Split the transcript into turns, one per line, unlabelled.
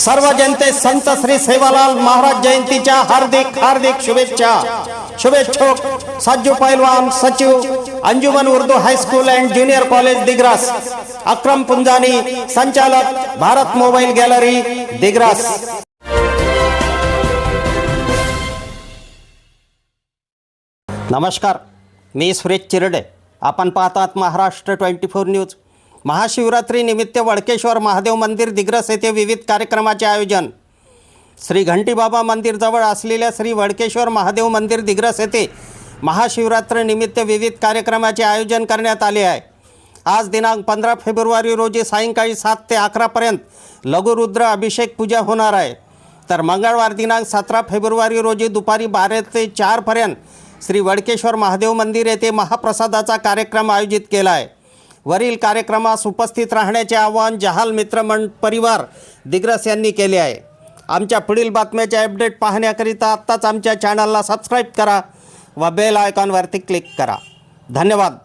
सर्व जनते संत श्री सेवालाल महाराज जयंतीच्या हार्दिक हार्दिक शुभेच्छा। शुभेच्छुक सज्जू पहलवान, सचिव Anjuman Urdu high school and junior college Digras, Akram Punjani, संचालक भारत मोबाइल गॅलरी दिग्रस। नमस्कार, मी सुरेश चिरडे। आपण पाहतात महाराष्ट्र 24 न्यूज। महाशिवरात्री निमित्त वडकेश्वर महादेव मंदिर दिग्रस येथे विविध कार्यक्रमाचे आयोजन। श्री घंटीबाबा मंदिर जवळ असलेल्या श्री वडकेश्वर महादेव मंदिर दिग्रस येथे महाशिवरात्री निमित्त विविध कार्यक्रमाचे आयोजन करण्यात आले आहे। आज दिनांक 15 फेब्रुवारी रोजी सायंकाळी 7 ते 11 पर्यंत लघुरुद्र अभिषेक पूजा होणार आहे। तर मंगळवार दिनांक 17 फेब्रुवारी रोजी दुपारी 12 ते 4 पर्यंत श्री वडकेश्वर महादेव मंदिर येथे महाप्रसादाचा कार्यक्रम आयोजित केला आहे। वरील कार्यक्रमास उपस्थित राहण्याचे आवाहन जहाल मित्र परिवार दिग्रस यांनी केले आहे। आमच्या पुढील बातम्याचे अपडेट पाहण्याकरिता आत्ताच आमच्या चॅनलला सबस्क्राईब करा व बेल आयकॉनवरती क्लिक करा। धन्यवाद।